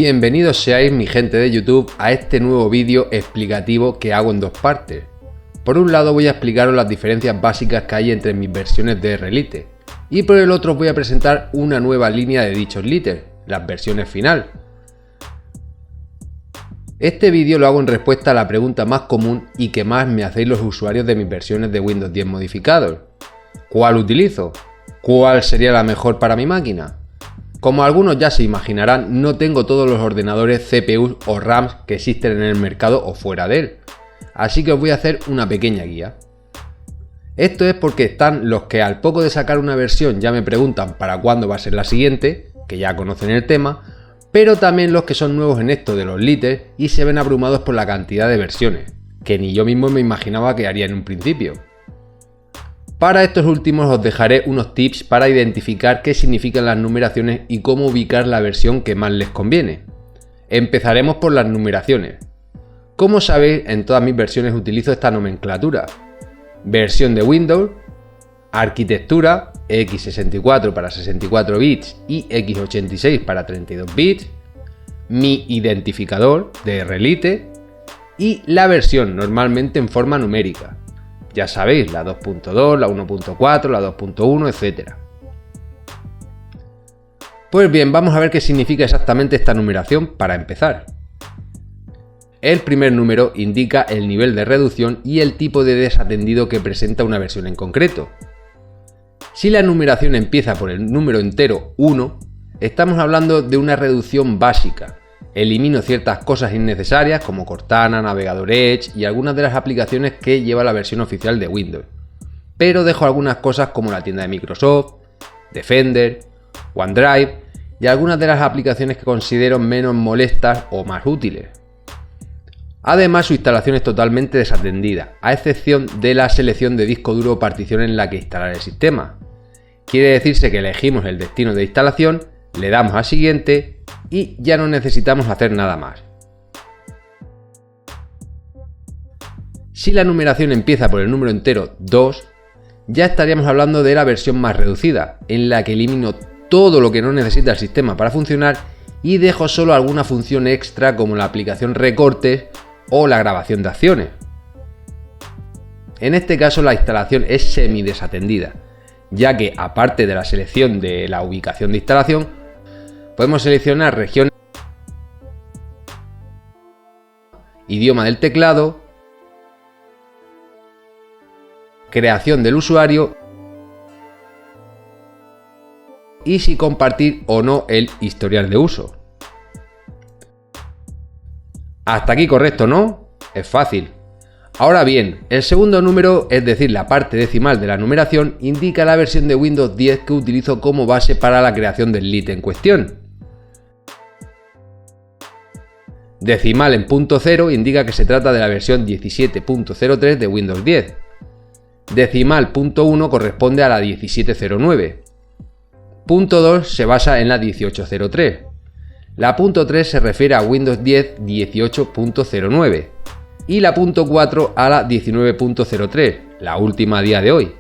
Bienvenidos seáis mi gente de YouTube a este nuevo vídeo explicativo que hago en dos partes. Por un lado voy a explicaros las diferencias básicas que hay entre mis versiones de R-Lite y por el otro voy a presentar una nueva línea de dichos Lite, las versiones final. Este vídeo lo hago en respuesta a la pregunta más común y que más me hacéis los usuarios de mis versiones de Windows 10 modificados. ¿Cuál utilizo? ¿Cuál sería la mejor para mi máquina? Como algunos ya se imaginarán, no tengo todos los ordenadores CPUs o RAMs que existen en el mercado o fuera de él, así que os voy a hacer una pequeña guía. Esto es porque están los que al poco de sacar una versión ya me preguntan para cuándo va a ser la siguiente, que ya conocen el tema, pero también los que son nuevos en esto de los Lite y se ven abrumados por la cantidad de versiones, que ni yo mismo me imaginaba que haría en un principio. Para estos últimos os dejaré unos tips para identificar qué significan las numeraciones y cómo ubicar la versión que más les conviene. Empezaremos por las numeraciones. Como sabéis, en todas mis versiones utilizo esta nomenclatura. Versión de Windows, arquitectura, x64 para 64 bits y x86 para 32 bits, mi identificador de R-Lite y la versión normalmente en forma numérica. Ya sabéis, la 2.2, la 1.4, la 2.1, etc. Pues bien, vamos a ver qué significa exactamente esta numeración para empezar. El primer número indica el nivel de reducción y el tipo de desatendido que presenta una versión en concreto. Si la numeración empieza por el número entero 1, estamos hablando de una reducción básica. Elimino ciertas cosas innecesarias como Cortana, Navegador Edge y algunas de las aplicaciones que lleva la versión oficial de Windows. Pero dejo algunas cosas como la tienda de Microsoft, Defender, OneDrive y algunas de las aplicaciones que considero menos molestas o más útiles. Además, su instalación es totalmente desatendida, a excepción de la selección de disco duro o partición en la que instalar el sistema. Quiere decirse que elegimos el destino de instalación, le damos a siguiente y ya no necesitamos hacer nada más. Si la numeración empieza por el número entero 2, ya estaríamos hablando de la versión más reducida, en la que elimino todo lo que no necesita el sistema para funcionar y dejo solo alguna función extra como la aplicación recortes o la grabación de acciones. En este caso la instalación es semi-desatendida, ya que aparte de la selección de la ubicación de instalación, podemos seleccionar región, idioma del teclado, creación del usuario y si compartir o no el historial de uso. Hasta aquí correcto, ¿no? Es fácil. Ahora bien, el segundo número, es decir, la parte decimal de la numeración, indica la versión de Windows 10 que utilizo como base para la creación del Lite en cuestión. Decimal en punto 0 indica que se trata de la versión 17.03 de Windows 10. Decimal punto 1 corresponde a la 17.09. Punto 2 se basa en la 18.03. La punto 3 se refiere a Windows 10 18.09 y la punto 4 a la 19.03, la última a día de hoy.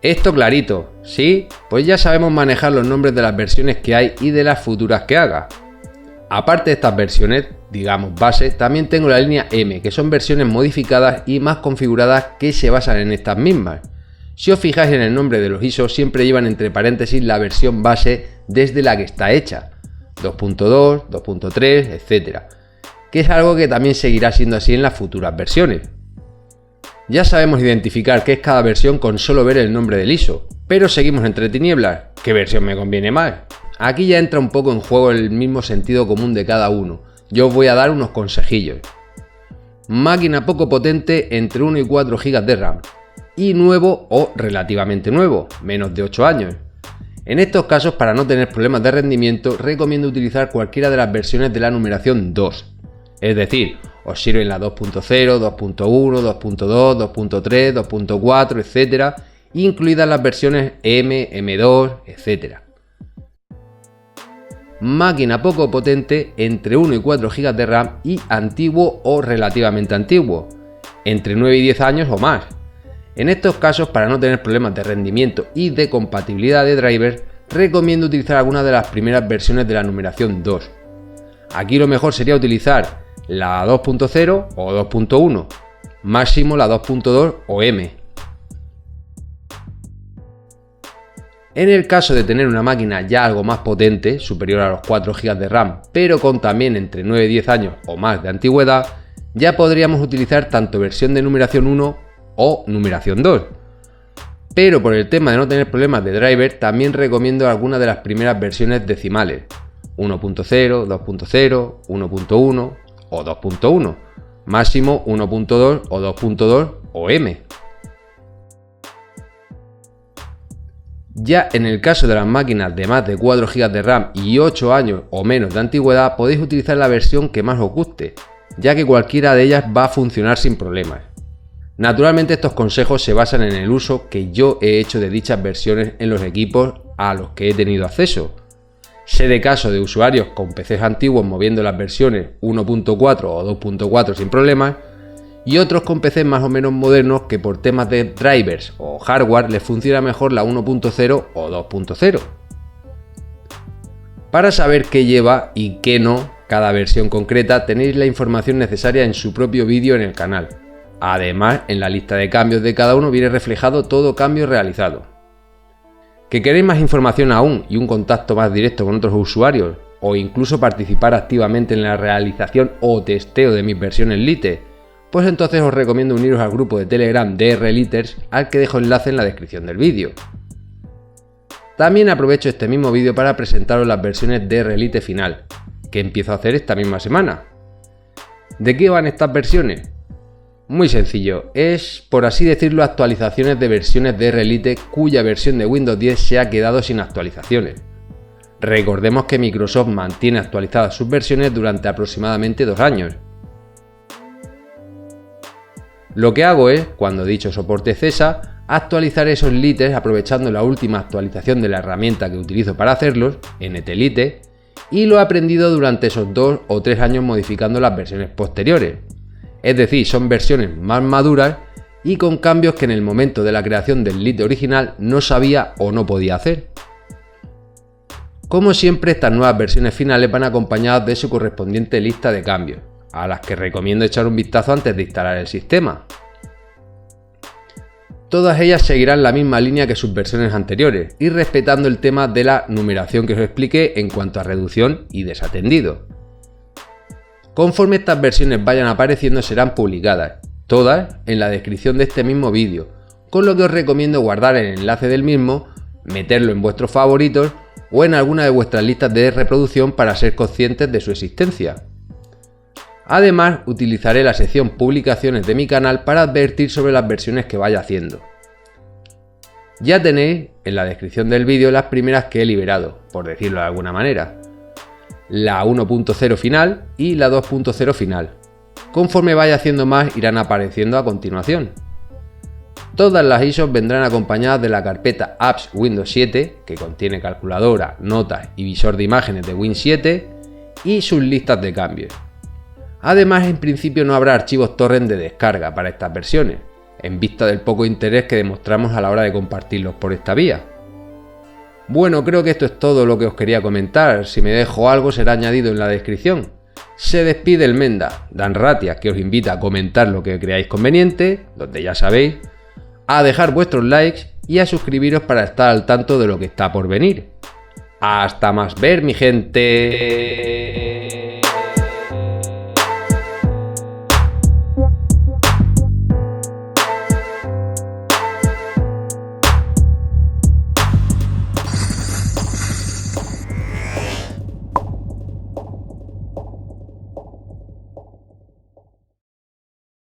Esto clarito, ¿sí? Pues ya sabemos manejar los nombres de las versiones que hay y de las futuras que haga. Aparte de estas versiones, digamos base, también tengo la línea M, que son versiones modificadas y más configuradas que se basan en estas mismas. Si os fijáis en el nombre de los ISO, siempre llevan entre paréntesis la versión base desde la que está hecha, 2.2, 2.3, etc. Que es algo que también seguirá siendo así en las futuras versiones. Ya sabemos identificar qué es cada versión con solo ver el nombre del ISO, pero seguimos entre tinieblas. ¿Qué versión me conviene más? Aquí ya entra un poco en juego el mismo sentido común de cada uno. Yo os voy a dar unos consejillos. Máquina poco potente entre 1 y 4 GB de RAM. Y nuevo o relativamente nuevo, menos de 8 años. En estos casos, para no tener problemas de rendimiento, recomiendo utilizar cualquiera de las versiones de la numeración 2. Es decir, os sirven la 2.0, 2.1, 2.2, 2.3, 2.4, etc. incluidas las versiones M, M2, etc. Máquina poco potente entre 1 y 4 GB de RAM y antiguo o relativamente antiguo, entre 9 y 10 años o más. En estos casos, para no tener problemas de rendimiento y de compatibilidad de drivers, recomiendo utilizar algunas de las primeras versiones de la numeración 2. Aquí lo mejor sería utilizar la 2.0 o 2.1, máximo la 2.2 o M. En el caso de tener una máquina ya algo más potente, superior a los 4 GB de RAM, pero con también entre 9 y 10 años o más de antigüedad, ya podríamos utilizar tanto versión de numeración 1 o numeración 2. Pero por el tema de no tener problemas de driver, también recomiendo algunas de las primeras versiones decimales, 1.0, 2.0, 1.1 o 2.1, máximo 1.2 o 2.2 o M. Ya en el caso de las máquinas de más de 4 GB de RAM y 8 años o menos de antigüedad, podéis utilizar la versión que más os guste, ya que cualquiera de ellas va a funcionar sin problemas. Naturalmente estos consejos se basan en el uso que yo he hecho de dichas versiones en los equipos a los que he tenido acceso. Sé de casos de usuarios con PCs antiguos moviendo las versiones 1.4 o 2.4 sin problemas, y otros con PCs más o menos modernos que por temas de drivers o hardware les funciona mejor la 1.0 o 2.0. Para saber qué lleva y qué no cada versión concreta, tenéis la información necesaria en su propio vídeo en el canal. Además, en la lista de cambios de cada uno viene reflejado todo cambio realizado. ¿Que queréis más información aún y un contacto más directo con otros usuarios? O incluso participar activamente en la realización o testeo de mis versiones Lite, pues entonces os recomiendo uniros al grupo de Telegram DRLiters, al que dejo enlace en la descripción del vídeo. También aprovecho este mismo vídeo para presentaros las versiones DRLite final, que empiezo a hacer esta misma semana. ¿De qué van estas versiones? Muy sencillo, es, por así decirlo, actualizaciones de versiones DRLite cuya versión de Windows 10 se ha quedado sin actualizaciones. Recordemos que Microsoft mantiene actualizadas sus versiones durante aproximadamente 2 años. Lo que hago es, cuando dicho soporte cesa, actualizar esos lites aprovechando la última actualización de la herramienta que utilizo para hacerlos, NTLite, y lo he aprendido durante esos 2 o 3 años modificando las versiones posteriores. Es decir, son versiones más maduras y con cambios que en el momento de la creación del Lite original no sabía o no podía hacer. Como siempre, estas nuevas versiones finales van acompañadas de su correspondiente lista de cambios, a las que recomiendo echar un vistazo antes de instalar el sistema. Todas ellas seguirán la misma línea que sus versiones anteriores y respetando el tema de la numeración que os expliqué en cuanto a reducción y desatendido. Conforme estas versiones vayan apareciendo serán publicadas, todas en la descripción de este mismo vídeo, con lo que os recomiendo guardar el enlace del mismo, meterlo en vuestros favoritos o en alguna de vuestras listas de reproducción para ser conscientes de su existencia. Además, utilizaré la sección publicaciones de mi canal para advertir sobre las versiones que vaya haciendo. Ya tenéis en la descripción del vídeo las primeras que he liberado, por decirlo de alguna manera. La 1.0 final y la 2.0 final. Conforme vaya haciendo más irán apareciendo a continuación. Todas las ISOs vendrán acompañadas de la carpeta Apps Windows 7, que contiene calculadora, notas y visor de imágenes de Win 7, y sus listas de cambios. Además, en principio no habrá archivos torrent de descarga para estas versiones, en vista del poco interés que demostramos a la hora de compartirlos por esta vía. Bueno, creo que esto es todo lo que os quería comentar. Si me dejo algo será añadido en la descripción. Se despide el Menda, Dan Ratia, que os invita a comentar lo que creáis conveniente, donde ya sabéis, a dejar vuestros likes y a suscribiros para estar al tanto de lo que está por venir. ¡Hasta más ver, mi gente!